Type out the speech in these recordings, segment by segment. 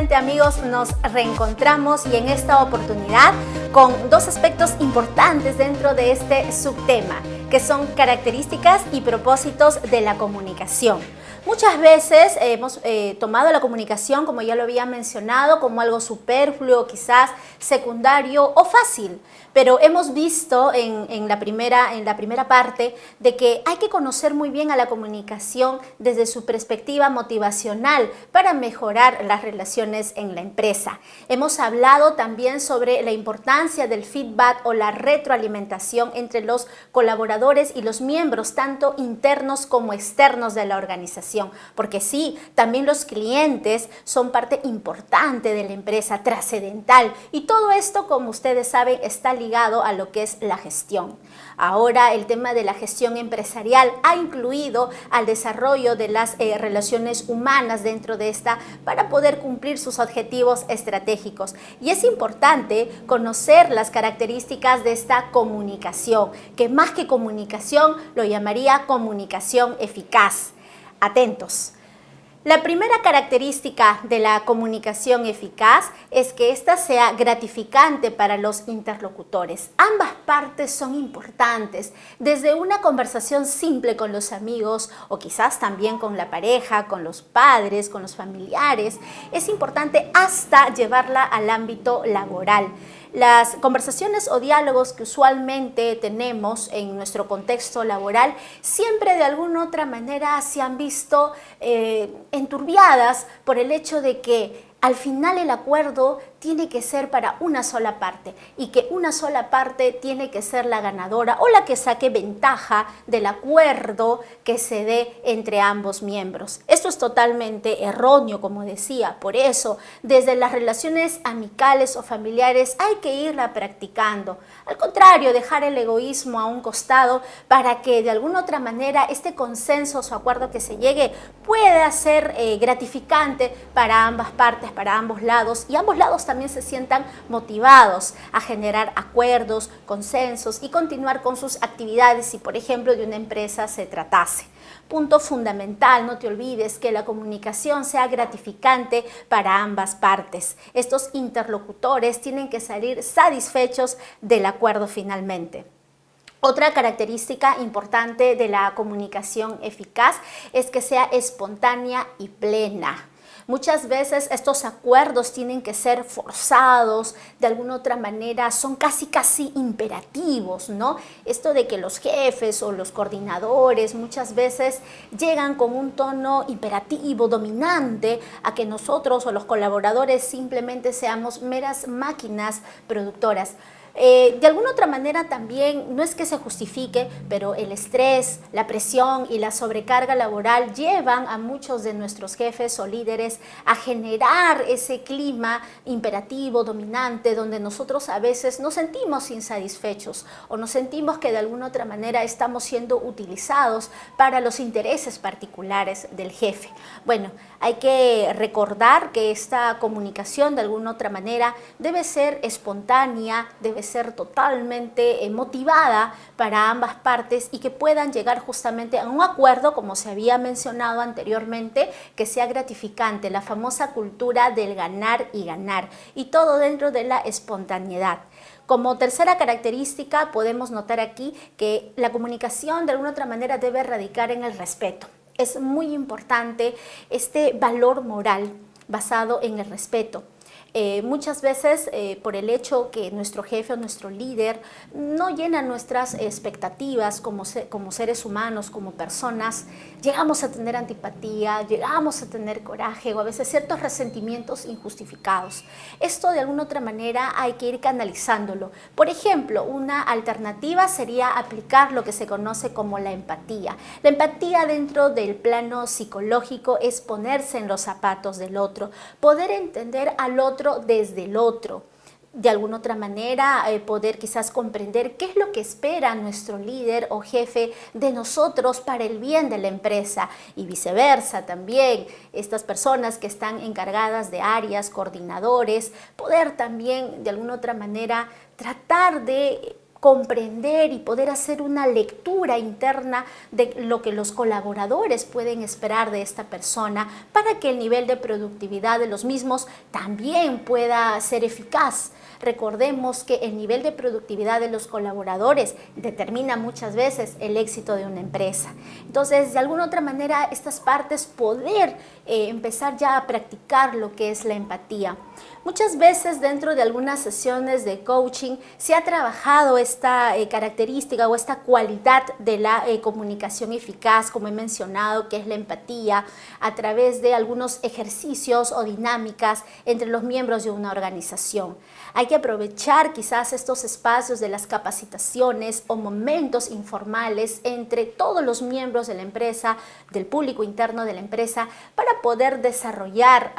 nuevamente, amigos, nos reencontramos y en esta oportunidad con dos aspectos importantes dentro de este subtema, que son características y propósitos de la comunicación. Muchas veces hemos tomado la comunicación, como ya lo había mencionado, como algo superfluo, quizás secundario o fácil, pero hemos visto en la primera parte de que hay que conocer muy bien a la comunicación desde su perspectiva motivacional para mejorar las relaciones en la empresa. Hemos hablado también sobre la importancia del feedback o la retroalimentación entre los colaboradores y los miembros, tanto internos como externos de la organización. Porque sí, también los clientes son parte importante de la empresa, trascendental, y todo esto, como ustedes saben, está ligado a lo que es la gestión. Ahora el tema de la gestión empresarial ha incluido al desarrollo de las relaciones humanas dentro de esta para poder cumplir sus objetivos estratégicos. Y es importante conocer las características de esta comunicación, que más que comunicación lo llamaría comunicación eficaz. Atentos. La primera característica de la comunicación eficaz es que ésta sea gratificante para los interlocutores. Ambas partes son importantes, desde una conversación simple con los amigos o quizás también con la pareja, con los padres, con los familiares. Es importante hasta llevarla al ámbito laboral. Las conversaciones o diálogos que usualmente tenemos en nuestro contexto laboral siempre de alguna otra manera se han visto enturbiadas por el hecho de que al final el acuerdo tiene que ser para una sola parte y que una sola parte tiene que ser la ganadora o la que saque ventaja del acuerdo que se dé entre ambos miembros. Esto es totalmente erróneo, como decía. Por eso, desde las relaciones amicales o familiares hay que irla practicando. Al contrario, dejar el egoísmo a un costado para que de alguna otra manera este consenso o acuerdo que se llegue pueda ser gratificante para ambas partes, para ambos lados, y ambos lados también se sientan motivados a generar acuerdos, consensos y continuar con sus actividades si, por ejemplo, de una empresa se tratase. Punto fundamental, no te olvides que la comunicación sea gratificante para ambas partes. Estos interlocutores tienen que salir satisfechos del acuerdo finalmente. Otra característica importante de la comunicación eficaz es que sea espontánea y plena. Muchas veces estos acuerdos tienen que ser forzados, de alguna otra manera son casi imperativos, ¿no? Esto de que los jefes o los coordinadores muchas veces llegan con un tono imperativo, dominante, a que nosotros o los colaboradores simplemente seamos meras máquinas productoras. De alguna otra manera también, no es que se justifique, pero el estrés, la presión y la sobrecarga laboral llevan a muchos de nuestros jefes o líderes a generar ese clima imperativo, dominante, donde nosotros a veces nos sentimos insatisfechos o nos sentimos que de alguna otra manera estamos siendo utilizados para los intereses particulares del jefe. Bueno, hay que recordar que esta comunicación de alguna otra manera debe ser espontánea, debe ser totalmente motivada para ambas partes y que puedan llegar justamente a un acuerdo, como se había mencionado anteriormente, que sea gratificante, la famosa cultura del ganar y ganar, y todo dentro de la espontaneidad. Como tercera característica podemos notar aquí que la comunicación de alguna otra manera debe radicar en el respeto. Es muy importante este valor moral basado en el respeto. Muchas veces por el hecho que nuestro jefe o nuestro líder no llena nuestras expectativas como seres humanos, como personas, llegamos a tener antipatía, llegamos a tener coraje o a veces ciertos resentimientos injustificados. Esto de alguna otra manera hay que ir canalizándolo. Por ejemplo, una alternativa sería aplicar lo que se conoce como la empatía. La empatía dentro del plano psicológico es ponerse en los zapatos del otro, poder entender al otro desde el otro. De alguna otra manera poder quizás comprender qué es lo que espera nuestro líder o jefe de nosotros para el bien de la empresa y viceversa también. Estas personas que están encargadas de áreas, coordinadores, poder también de alguna otra manera tratar de comprender y poder hacer una lectura interna de lo que los colaboradores pueden esperar de esta persona para que el nivel de productividad de los mismos también pueda ser eficaz. Recordemos que el nivel de productividad de los colaboradores determina muchas veces el éxito de una empresa. Entonces, de alguna otra manera, estas partes poder empezar ya a practicar lo que es la empatía. Muchas veces dentro de algunas sesiones de coaching se ha trabajado esta característica o esta cualidad de la comunicación eficaz, como he mencionado, que es la empatía, a través de algunos ejercicios o dinámicas entre los miembros de una organización. Hay que aprovechar quizás estos espacios de las capacitaciones o momentos informales entre todos los miembros de la empresa, del público interno de la empresa, para poder desarrollar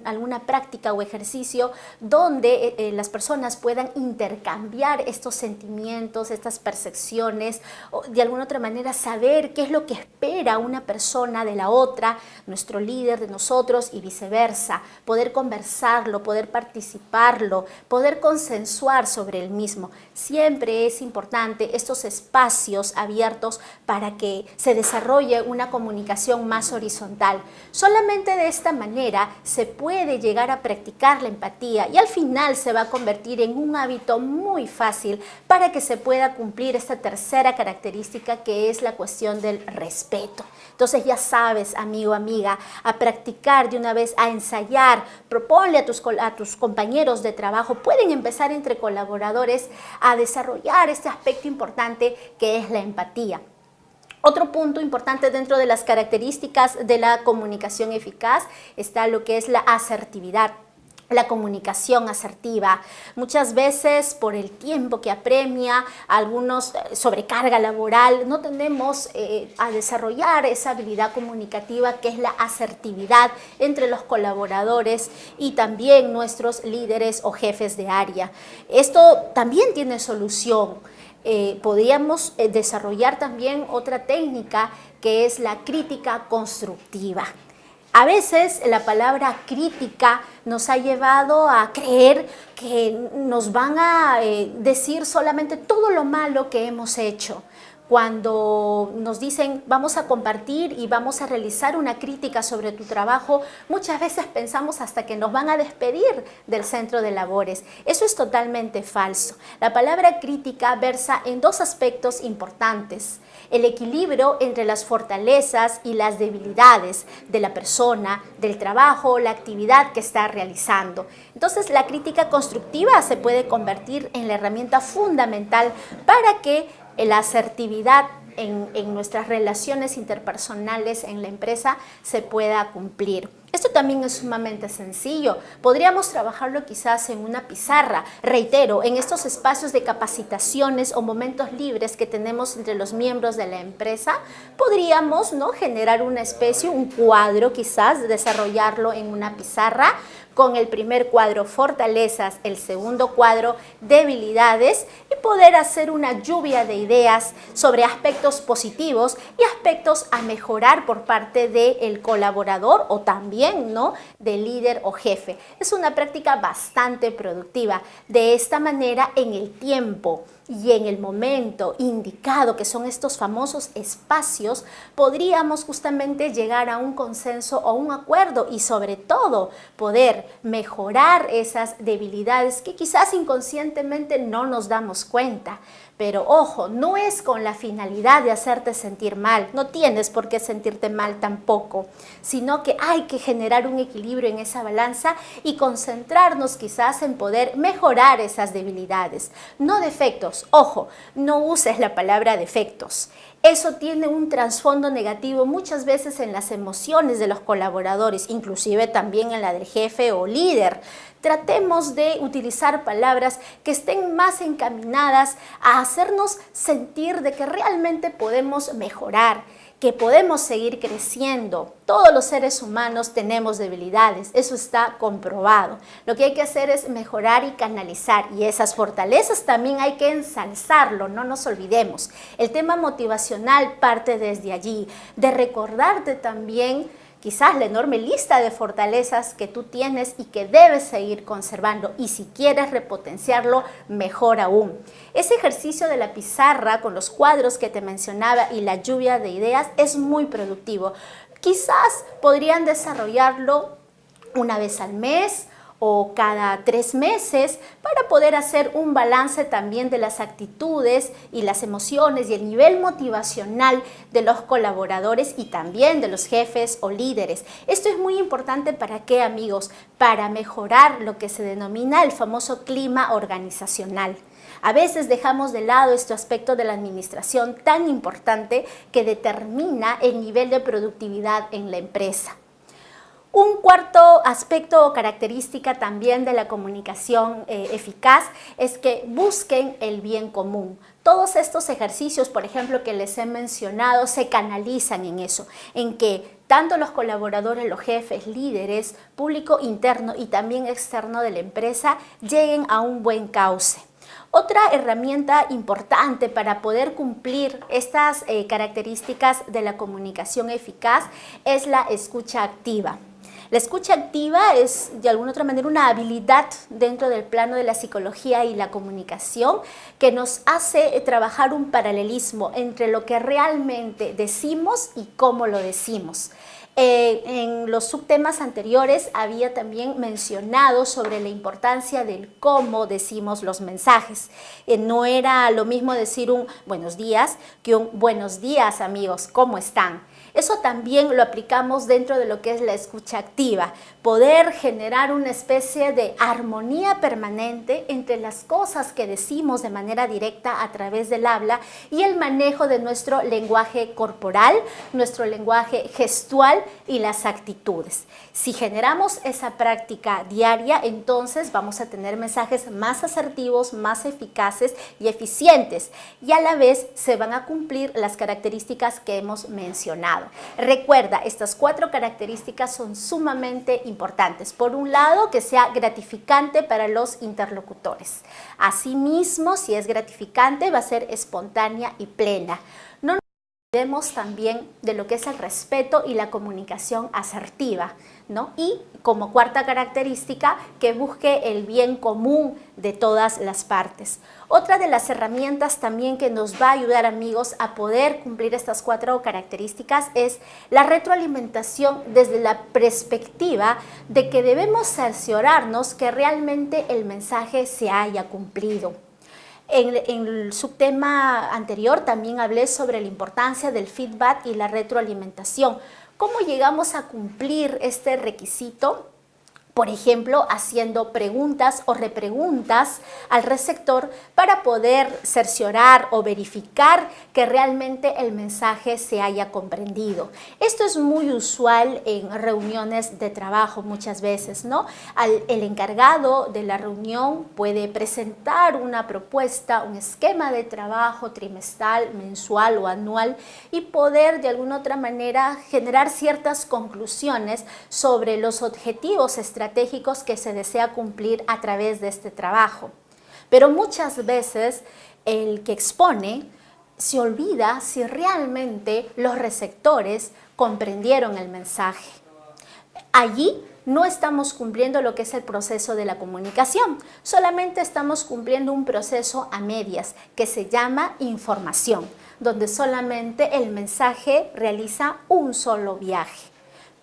alguna práctica o ejercicio donde las personas puedan intercambiar estos sentimientos, estas percepciones, o de alguna otra manera saber qué es lo que espera una persona de la otra, nuestro líder de nosotros y viceversa, poder conversarlo, poder participarlo, poder consensuar sobre el mismo. Siempre es importante estos espacios abiertos para que se desarrolle una comunicación más horizontal. Solamente de esta manera se puede llegar a practicar la empatía y al final se va a convertir en un hábito muy fácil para que se pueda cumplir esta tercera característica, que es la cuestión del respeto. Entonces ya sabes, amigo, amiga, a practicar de una vez, a ensayar, proponle a tus compañeros de trabajo, pueden empezar entre colaboradores a desarrollar este aspecto importante que es la empatía. Otro punto importante dentro de las características de la comunicación eficaz está lo que es la asertividad. La comunicación asertiva. Muchas veces por el tiempo que apremia, algunos sobrecarga laboral, no tendemos a desarrollar esa habilidad comunicativa que es la asertividad entre los colaboradores y también nuestros líderes o jefes de área. Esto también tiene solución. Podríamos desarrollar también otra técnica que es la crítica constructiva. A veces la palabra crítica nos ha llevado a creer que nos van a decir solamente todo lo malo que hemos hecho. Cuando nos dicen vamos a compartir y vamos a realizar una crítica sobre tu trabajo, muchas veces pensamos hasta que nos van a despedir del centro de labores. Eso es totalmente falso. La palabra crítica versa en dos aspectos importantes: el equilibrio entre las fortalezas y las debilidades de la persona, del trabajo, la actividad que está realizando. Entonces, la crítica constructiva se puede convertir en la herramienta fundamental para que la asertividad en nuestras relaciones interpersonales en la empresa se pueda cumplir. Esto también es sumamente sencillo. Podríamos trabajarlo quizás en una pizarra. Reitero, en estos espacios de capacitaciones o momentos libres que tenemos entre los miembros de la empresa, podríamos, ¿no?, generar una especie, un cuadro quizás, desarrollarlo en una pizarra, con el primer cuadro fortalezas, el segundo cuadro debilidades, y poder hacer una lluvia de ideas sobre aspectos positivos y aspectos a mejorar por parte del colaborador o también, ¿no?, del líder o jefe. Es una práctica bastante productiva. De esta manera, en el tiempo y en el momento indicado, que son estos famosos espacios, podríamos justamente llegar a un consenso o un acuerdo y sobre todo poder mejorar esas debilidades que quizás inconscientemente no nos damos cuenta. Pero ojo, no es con la finalidad de hacerte sentir mal, no tienes por qué sentirte mal tampoco, sino que hay que generar un equilibrio en esa balanza y concentrarnos quizás en poder mejorar esas debilidades, no defectos. Ojo, no uses la palabra defectos. Eso tiene un trasfondo negativo muchas veces en las emociones de los colaboradores, inclusive también en la del jefe o líder. Tratemos de utilizar palabras que estén más encaminadas a hacernos sentir de que realmente podemos mejorar, que podemos seguir creciendo. Todos los seres humanos tenemos debilidades, eso está comprobado. Lo que hay que hacer es mejorar y canalizar, y esas fortalezas también hay que ensalzarlo, no nos olvidemos. El tema motivacional parte desde allí, de recordarte también quizás la enorme lista de fortalezas que tú tienes y que debes seguir conservando, y si quieres repotenciarlo, mejor aún. Ese ejercicio de la pizarra con los cuadros que te mencionaba y la lluvia de ideas es muy productivo. Quizás podrían desarrollarlo una vez al mes o cada 3 meses para poder hacer un balance también de las actitudes y las emociones y el nivel motivacional de los colaboradores y también de los jefes o líderes. Esto es muy importante. ¿Para qué, amigos? Para mejorar lo que se denomina el famoso clima organizacional. A veces dejamos de lado este aspecto de la administración tan importante que determina el nivel de productividad en la empresa. Un cuarto aspecto o característica también de la comunicación eficaz es que busquen el bien común. Todos estos ejercicios, por ejemplo, que les he mencionado, se canalizan en eso, en que tanto los colaboradores, los jefes, líderes, público interno y también externo de la empresa lleguen a un buen cauce. Otra herramienta importante para poder cumplir estas características de la comunicación eficaz es la escucha activa. La escucha activa es, de alguna otra manera, una habilidad dentro del plano de la psicología y la comunicación que nos hace trabajar un paralelismo entre lo que realmente decimos y cómo lo decimos. En los subtemas anteriores había también mencionado sobre la importancia del cómo decimos los mensajes. No era lo mismo decir un buenos días que un buenos días, amigos, ¿cómo están? Eso también lo aplicamos dentro de lo que es la escucha activa, poder generar una especie de armonía permanente entre las cosas que decimos de manera directa a través del habla y el manejo de nuestro lenguaje corporal, nuestro lenguaje gestual y las actitudes. Si generamos esa práctica diaria, entonces vamos a tener mensajes más asertivos, más eficaces y eficientes, y a la vez se van a cumplir las características que hemos mencionado. Recuerda, estas 4 características son sumamente importantes. Por un lado, que sea gratificante para los interlocutores. Asimismo, si es gratificante, va a ser espontánea y plena. No nos olvidemos también de lo que es el respeto y la comunicación asertiva, ¿no? Y como cuarta característica, que busque el bien común de todas las partes. Otra de las herramientas también que nos va a ayudar, amigos, a poder cumplir estas 4 características es la retroalimentación desde la perspectiva de que debemos cerciorarnos que realmente el mensaje se haya cumplido. En el subtema anterior también hablé sobre la importancia del feedback y la retroalimentación. ¿Cómo llegamos a cumplir este requisito? Por ejemplo, haciendo preguntas o repreguntas al receptor para poder cerciorar o verificar que realmente el mensaje se haya comprendido. Esto es muy usual en reuniones de trabajo muchas veces, ¿no? El encargado de la reunión puede presentar una propuesta, un esquema de trabajo trimestral, mensual o anual y poder de alguna otra manera generar ciertas conclusiones sobre los objetivos estratégicos que se desea cumplir a través de este trabajo. Pero muchas veces el que expone se olvida si realmente los receptores comprendieron el mensaje. Allí no estamos cumpliendo lo que es el proceso de la comunicación, solamente estamos cumpliendo un proceso a medias que se llama información, donde solamente el mensaje realiza un solo viaje.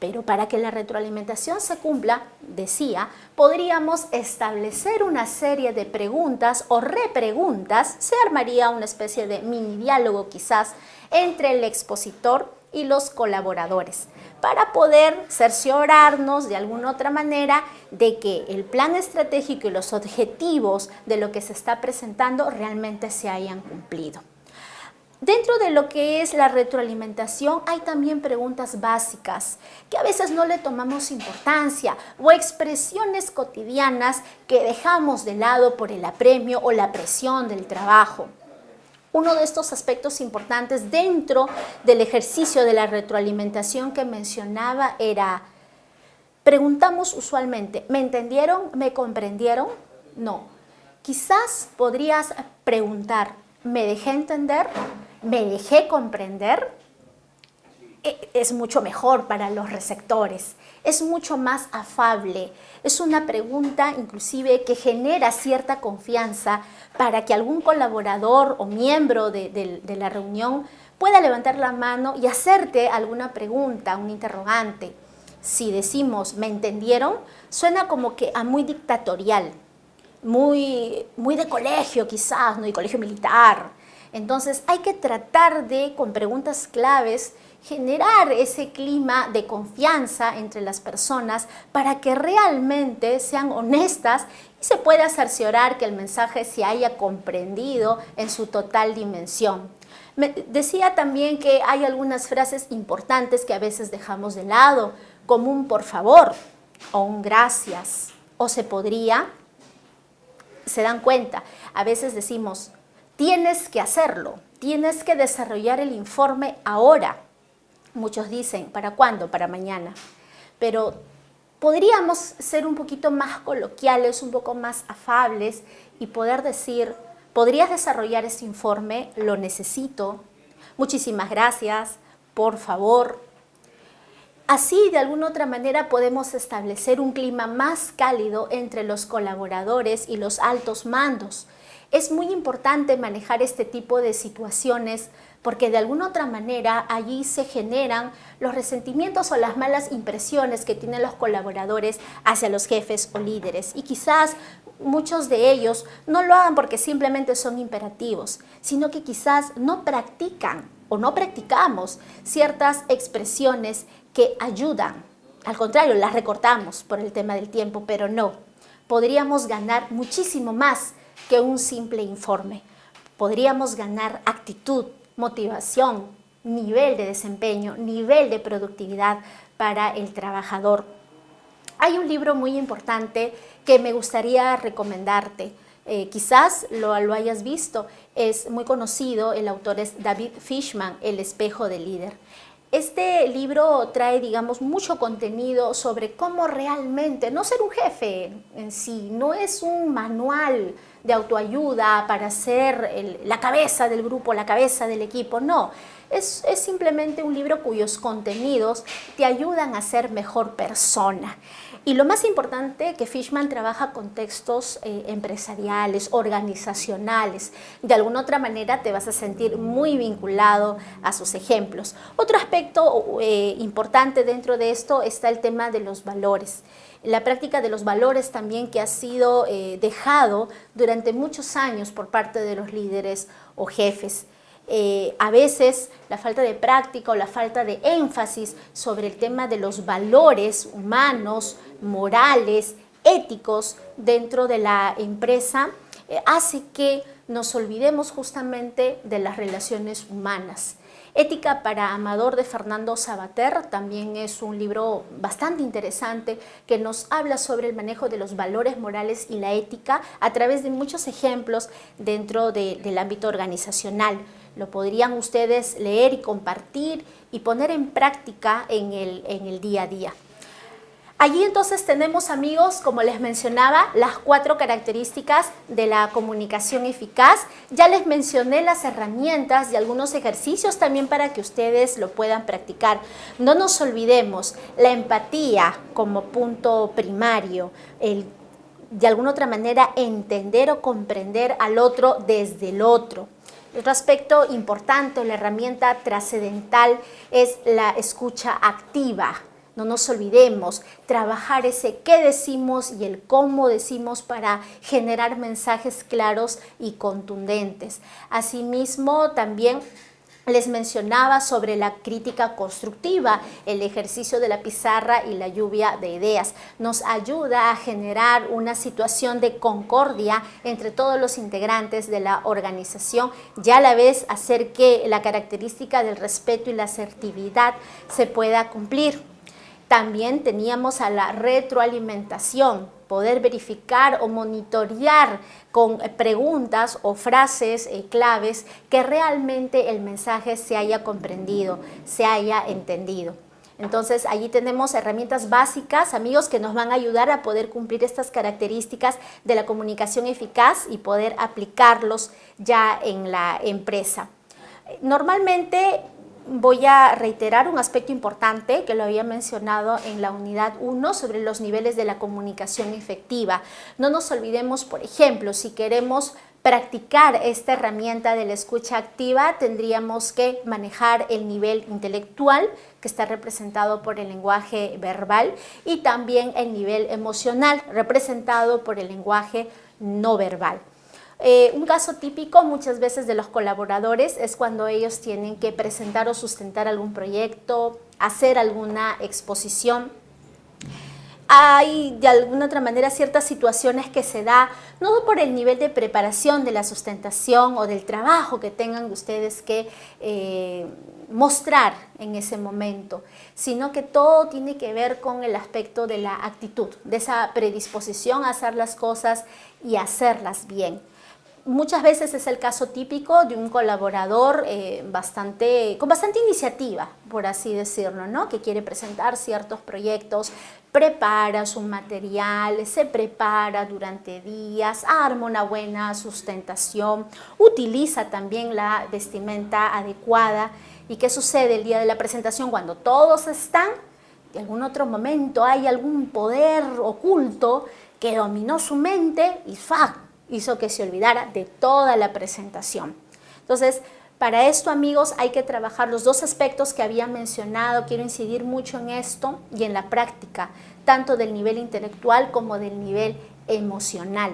Pero para que la retroalimentación se cumpla, decía, podríamos establecer una serie de preguntas o repreguntas. Se armaría una especie de mini diálogo quizás entre el expositor y los colaboradores para poder cerciorarnos de alguna otra manera de que el plan estratégico y los objetivos de lo que se está presentando realmente se hayan cumplido. Dentro de lo que es la retroalimentación hay también preguntas básicas que a veces no le tomamos importancia o expresiones cotidianas que dejamos de lado por el apremio o la presión del trabajo. Uno de estos aspectos importantes dentro del ejercicio de la retroalimentación que mencionaba era, preguntamos usualmente, ¿me entendieron? ¿Me comprendieron? No. Quizás podrías preguntar, ¿me dejé entender? ¿Me dejé comprender? es mucho mejor para los receptores, es mucho más afable, es una pregunta inclusive que genera cierta confianza para que algún colaborador o miembro de la reunión pueda levantar la mano y hacerte alguna pregunta, un interrogante. Si decimos ¿me entendieron?, suena como que a muy dictatorial, muy de colegio quizás, ¿no?, de colegio militar. Entonces hay que tratar de, con preguntas claves, generar ese clima de confianza entre las personas para que realmente sean honestas y se pueda cerciorar que el mensaje se haya comprendido en su total dimensión. Me decía también que hay algunas frases importantes que a veces dejamos de lado, como un por favor o un gracias o se podría. Se dan cuenta, a veces decimos tienes que hacerlo, tienes que desarrollar el informe ahora. Muchos dicen, ¿para cuándo? Para mañana. Pero podríamos ser un poquito más coloquiales, un poco más afables y poder decir, ¿podrías desarrollar ese informe? Lo necesito. Muchísimas gracias. Por favor. Así, de alguna otra manera, podemos establecer un clima más cálido entre los colaboradores y los altos mandos. Es muy importante manejar este tipo de situaciones porque de alguna otra manera allí se generan los resentimientos o las malas impresiones que tienen los colaboradores hacia los jefes o líderes. Y quizás muchos de ellos no lo hagan porque simplemente son imperativos, sino que quizás no practican o no practicamos ciertas expresiones que ayudan. Al contrario, las recortamos por el tema del tiempo, pero no. Podríamos ganar muchísimo más que un simple informe. Podríamos ganar actitud, motivación, nivel de desempeño, nivel de productividad para el trabajador. Hay un libro muy importante que me gustaría recomendarte. Quizás lo hayas visto, es muy conocido, el autor es David Fishman, El espejo del líder. Este libro trae, digamos, mucho contenido sobre cómo realmente no ser un jefe en sí, no es un manual de autoayuda para ser la cabeza del grupo, la cabeza del equipo, no. Es simplemente un libro cuyos contenidos te ayudan a ser mejor persona. Y lo más importante, que Fishman trabaja contextos empresariales, organizacionales. De alguna otra manera te vas a sentir muy vinculado a sus ejemplos. Otro aspecto importante dentro de esto está el tema de los valores. La práctica de los valores también que ha sido dejado durante muchos años por parte de los líderes o jefes. A veces la falta de práctica o la falta de énfasis sobre el tema de los valores humanos, morales, éticos dentro de la empresa hace que nos olvidemos justamente de las relaciones humanas. Ética para Amador, de Fernando Sabater, también es un libro bastante interesante que nos habla sobre el manejo de los valores morales y la ética a través de muchos ejemplos dentro del ámbito organizacional. Lo podrían ustedes leer y compartir y poner en práctica en el día a día. Allí entonces tenemos, amigos, como les mencionaba, las 4 características de la comunicación eficaz. Ya les mencioné las herramientas y algunos ejercicios también para que ustedes lo puedan practicar. No nos olvidemos, la empatía como punto primario, de alguna otra manera entender o comprender al otro desde el otro. Otro aspecto importante, la herramienta trascendental, es la escucha activa. No nos olvidemos, trabajar ese qué decimos y el cómo decimos para generar mensajes claros y contundentes. Asimismo, también les mencionaba sobre la crítica constructiva, el ejercicio de la pizarra y la lluvia de ideas. Nos ayuda a generar una situación de concordia entre todos los integrantes de la organización y a la vez hacer que la característica del respeto y la asertividad se pueda cumplir. También teníamos a la retroalimentación, poder verificar o monitorear con preguntas o frases claves que realmente el mensaje se haya comprendido, se haya entendido. Entonces, allí tenemos herramientas básicas, amigos, que nos van a ayudar a poder cumplir estas características de la comunicación eficaz y poder aplicarlos ya en la empresa. Normalmente, voy a reiterar un aspecto importante que lo había mencionado en la unidad 1 sobre los niveles de la comunicación efectiva. No nos olvidemos, por ejemplo, si queremos practicar esta herramienta de la escucha activa, tendríamos que manejar el nivel intelectual, que está representado por el lenguaje verbal, y también el nivel emocional, representado por el lenguaje no verbal. Un caso típico muchas veces de los colaboradores es cuando ellos tienen que presentar o sustentar algún proyecto, hacer alguna exposición. Hay de alguna otra manera ciertas situaciones que se da, no por el nivel de preparación de la sustentación o del trabajo que tengan ustedes que mostrar en ese momento, sino que todo tiene que ver con el aspecto de la actitud, de esa predisposición a hacer las cosas y hacerlas bien. Muchas veces es el caso típico de un colaborador con bastante iniciativa, por así decirlo, ¿no? Que quiere presentar ciertos proyectos, prepara su material, se prepara durante días, arma una buena sustentación, utiliza también la vestimenta adecuada. ¿Y qué sucede el día de la presentación cuando todos están? En algún otro momento hay algún poder oculto que dominó su mente y hizo que se olvidara de toda la presentación. Entonces, para esto, amigos, hay que trabajar los dos aspectos que había mencionado. Quiero incidir mucho en esto y en la práctica, tanto del nivel intelectual como del nivel emocional.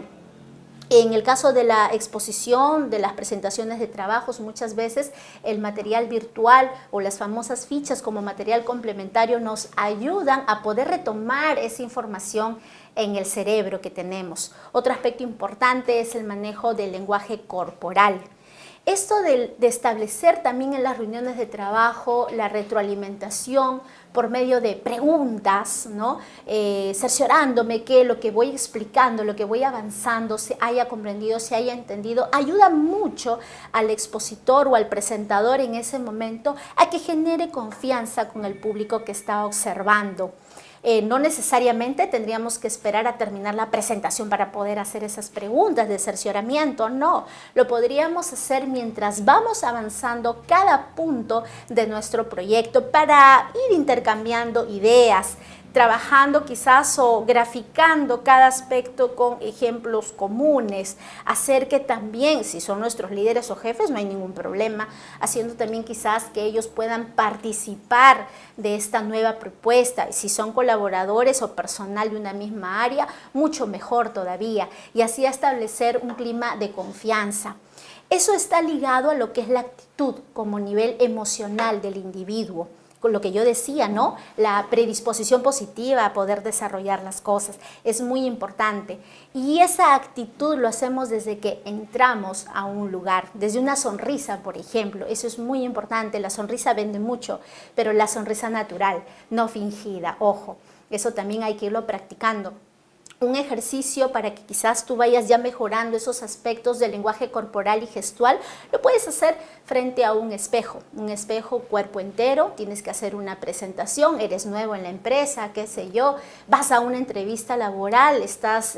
En el caso de la exposición, de las presentaciones de trabajos, muchas veces el material virtual o las famosas fichas como material complementario nos ayudan a poder retomar esa información en el cerebro que tenemos. Otro aspecto importante es el manejo del lenguaje corporal. Esto de establecer también en las reuniones de trabajo la retroalimentación por medio de preguntas, ¿no? Cerciorándome que lo que voy explicando, lo que voy avanzando, se haya comprendido, se haya entendido, ayuda mucho al expositor o al presentador en ese momento a que genere confianza con el público que está observando. No necesariamente tendríamos que esperar a terminar la presentación para poder hacer esas preguntas de cercioramiento, no. Lo podríamos hacer mientras vamos avanzando cada punto de nuestro proyecto para ir intercambiando ideas, trabajando quizás o graficando cada aspecto con ejemplos comunes, hacer que también, si son nuestros líderes o jefes, no hay ningún problema, haciendo también quizás que ellos puedan participar de esta nueva propuesta. Si son colaboradores o personal de una misma área, mucho mejor todavía, y así establecer un clima de confianza. Eso está ligado a lo que es la actitud como nivel emocional del individuo. Con lo que yo decía, ¿no? La predisposición positiva a poder desarrollar las cosas es muy importante. Y esa actitud lo hacemos desde que entramos a un lugar, desde una sonrisa, por ejemplo. Eso es muy importante. La sonrisa vende mucho, pero la sonrisa natural, no fingida, ojo. Eso también hay que irlo practicando. Un ejercicio para que quizás tú vayas ya mejorando esos aspectos del lenguaje corporal y gestual, lo puedes hacer frente a un espejo cuerpo entero. Tienes que hacer una presentación, eres nuevo en la empresa, qué sé yo, vas a una entrevista laboral, estás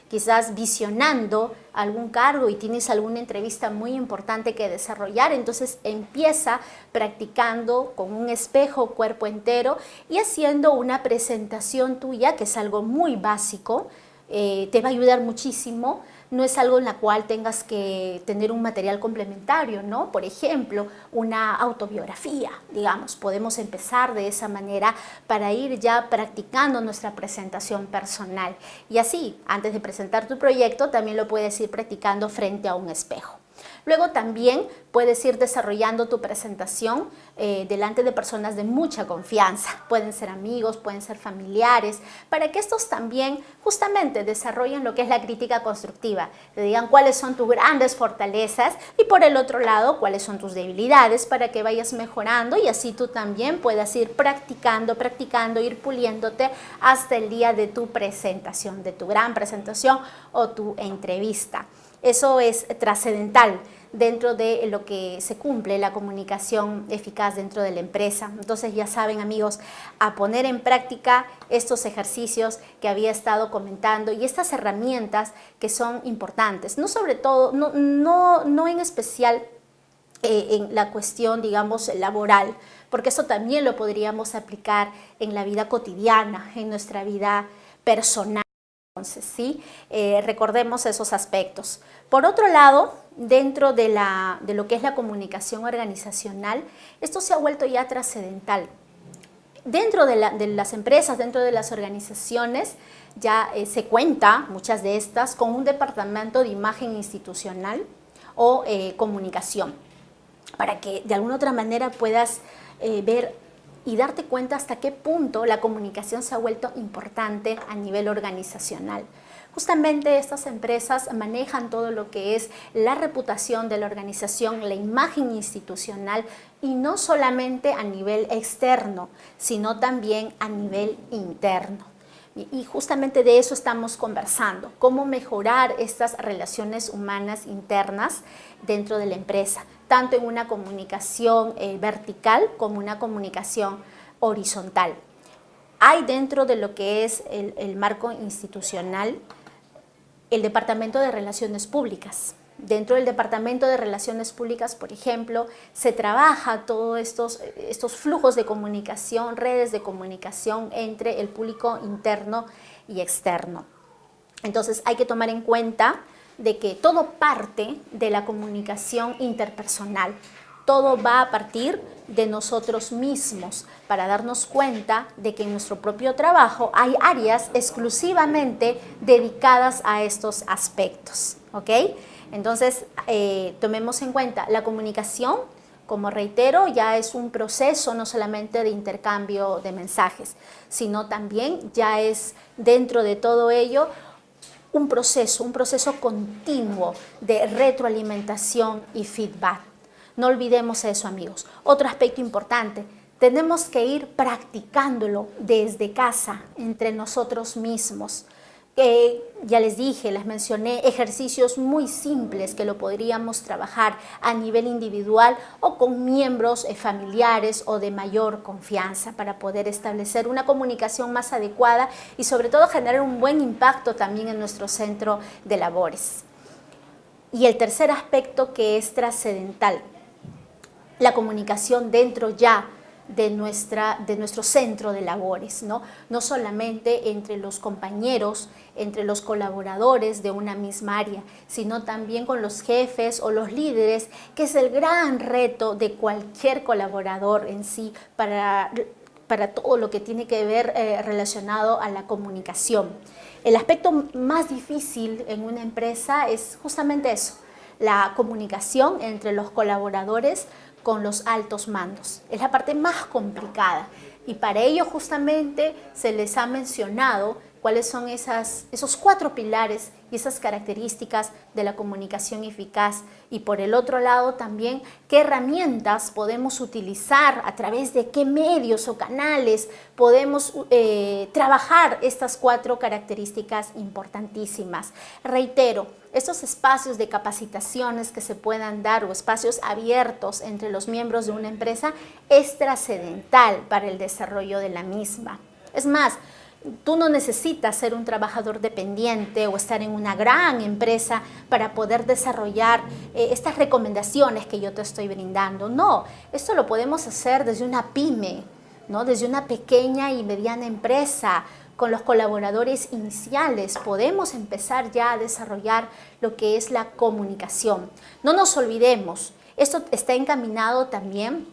quizás visionando algún cargo y tienes alguna entrevista muy importante que desarrollar, entonces empieza practicando con un espejo cuerpo entero y haciendo una presentación tuya, que es algo muy básico, te va a ayudar muchísimo. No es algo en la cual tengas que tener un material complementario, ¿no? Por ejemplo, una autobiografía, digamos. Podemos empezar de esa manera para ir ya practicando nuestra presentación personal. Y así, antes de presentar tu proyecto, también lo puedes ir practicando frente a un espejo. Luego también puedes ir desarrollando tu presentación delante de personas de mucha confianza. Pueden ser amigos, pueden ser familiares, para que estos también justamente desarrollen lo que es la crítica constructiva. Te digan cuáles son tus grandes fortalezas y por el otro lado cuáles son tus debilidades para que vayas mejorando y así tú también puedas ir practicando, ir puliéndote hasta el día de tu presentación, de tu gran presentación o tu entrevista. Eso es trascendental dentro de lo que se cumple la comunicación eficaz dentro de la empresa. Entonces ya saben, amigos, a poner en práctica estos ejercicios que había estado comentando y estas herramientas que son importantes. No sobre todo, no en especial en la cuestión, digamos, laboral, porque eso también lo podríamos aplicar en la vida cotidiana, en nuestra vida personal. Entonces, ¿sí? Recordemos esos aspectos. Por otro lado, dentro de lo que es la comunicación organizacional, esto se ha vuelto ya trascendental. Dentro de las empresas, dentro de las organizaciones, ya se cuenta, muchas de estas, con un departamento de imagen institucional o comunicación, para que de alguna otra manera puedas ver y darte cuenta hasta qué punto la comunicación se ha vuelto importante a nivel organizacional. Justamente estas empresas manejan todo lo que es la reputación de la organización, la imagen institucional, y no solamente a nivel externo, sino también a nivel interno. Y justamente de eso estamos conversando, cómo mejorar estas relaciones humanas internas dentro de la empresa, tanto en una comunicación vertical como una comunicación horizontal. Hay dentro de lo que es el marco institucional el Departamento de Relaciones Públicas. Dentro del Departamento de Relaciones Públicas, por ejemplo, se trabaja todos estos flujos de comunicación, redes de comunicación entre el público interno y externo. Entonces hay que tomar en cuenta de que todo parte de la comunicación interpersonal. Todo va a partir de nosotros mismos para darnos cuenta de que en nuestro propio trabajo hay áreas exclusivamente dedicadas a estos aspectos, ¿ok? Entonces, tomemos en cuenta la comunicación, como reitero, ya es un proceso no solamente de intercambio de mensajes, sino también ya es dentro de todo ello un proceso continuo de retroalimentación y feedback. No olvidemos eso, amigos. Otro aspecto importante, tenemos que ir practicándolo desde casa, entre nosotros mismos. Ya les dije, les mencioné ejercicios muy simples que lo podríamos trabajar a nivel individual o con miembros familiares o de mayor confianza para poder establecer una comunicación más adecuada y sobre todo generar un buen impacto también en nuestro centro de labores. Y el tercer aspecto que es trascendental, la comunicación dentro ya de nuestro centro de labores, ¿no? No solamente entre los compañeros, entre los colaboradores de una misma área, sino también con los jefes o los líderes, que es el gran reto de cualquier colaborador en sí para todo lo que tiene que ver relacionado a la comunicación. El aspecto más difícil en una empresa es justamente eso, la comunicación entre los colaboradores con los altos mandos. Es la parte más complicada y para ello justamente se les ha mencionado cuáles son esos 4 pilares y esas características de la comunicación eficaz y por el otro lado también qué herramientas podemos utilizar, a través de qué medios o canales podemos trabajar estas 4 características importantísimas. Reitero, estos espacios de capacitaciones que se puedan dar o espacios abiertos entre los miembros de una empresa es trascendental para el desarrollo de la misma. Es más, tú no necesitas ser un trabajador dependiente o estar en una gran empresa para poder desarrollar estas recomendaciones que yo te estoy brindando. No, esto lo podemos hacer desde una pyme, ¿no? Desde una pequeña y mediana empresa. Con los colaboradores iniciales podemos empezar ya a desarrollar lo que es la comunicación. No nos olvidemos, esto está encaminado también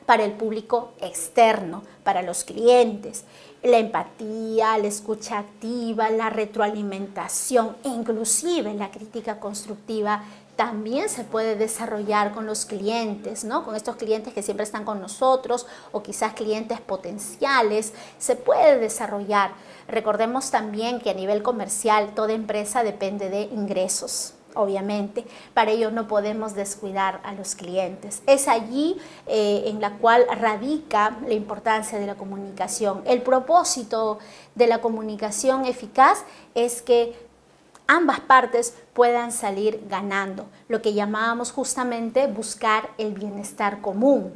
para el público externo, para los clientes. La empatía, la escucha activa, la retroalimentación e inclusive la crítica constructiva también se puede desarrollar con los clientes, ¿no? Con estos clientes que siempre están con nosotros o quizás clientes potenciales, se puede desarrollar. Recordemos también que a nivel comercial toda empresa depende de ingresos. Obviamente, para ello no podemos descuidar a los clientes. Es allí en la cual radica la importancia de la comunicación. El propósito de la comunicación eficaz es que ambas partes puedan salir ganando, lo que llamábamos justamente buscar el bienestar común.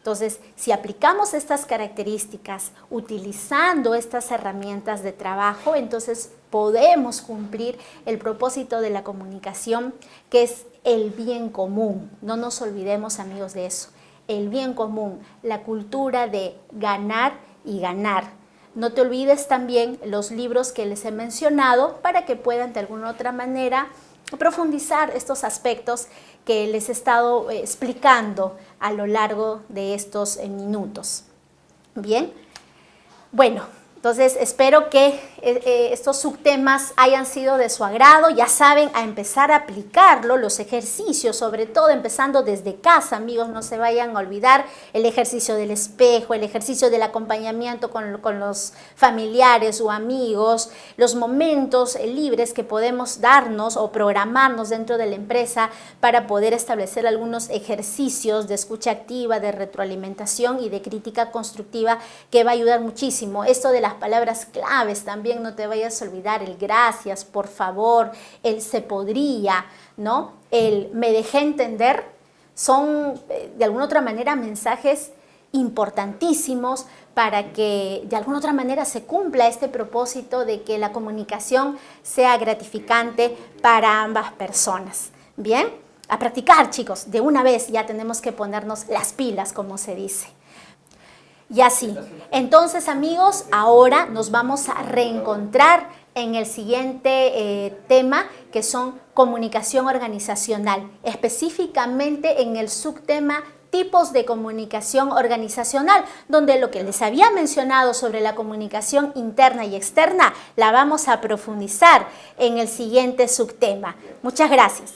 Entonces, si aplicamos estas características utilizando estas herramientas de trabajo, entonces podemos cumplir el propósito de la comunicación, que es el bien común. No nos olvidemos, amigos, de eso. El bien común, la cultura de ganar y ganar. No te olvides también los libros que les he mencionado para que puedan de alguna otra manera profundizar estos aspectos que les he estado explicando a lo largo de estos minutos. Bien, bueno, entonces espero que estos subtemas hayan sido de su agrado. Ya saben, a empezar a aplicarlo, los ejercicios, sobre todo empezando desde casa, amigos, no se vayan a olvidar el ejercicio del espejo, el ejercicio del acompañamiento con los familiares o amigos, los momentos libres que podemos darnos o programarnos dentro de la empresa para poder establecer algunos ejercicios de escucha activa, de retroalimentación y de crítica constructiva, que va a ayudar muchísimo. Esto de las palabras claves también, no te vayas a olvidar: el gracias, por favor, el se podría, ¿no? El me dejé entender, son de alguna otra manera mensajes importantísimos para que de alguna otra manera se cumpla este propósito de que la comunicación sea gratificante para ambas personas. Bien, a practicar, chicos, de una vez ya tenemos que ponernos las pilas, como se dice. Y así, entonces, amigos, ahora nos vamos a reencontrar en el siguiente tema, que son comunicación organizacional, específicamente en el subtema tipos de comunicación organizacional, donde lo que les había mencionado sobre la comunicación interna y externa la vamos a profundizar en el siguiente subtema. Muchas gracias.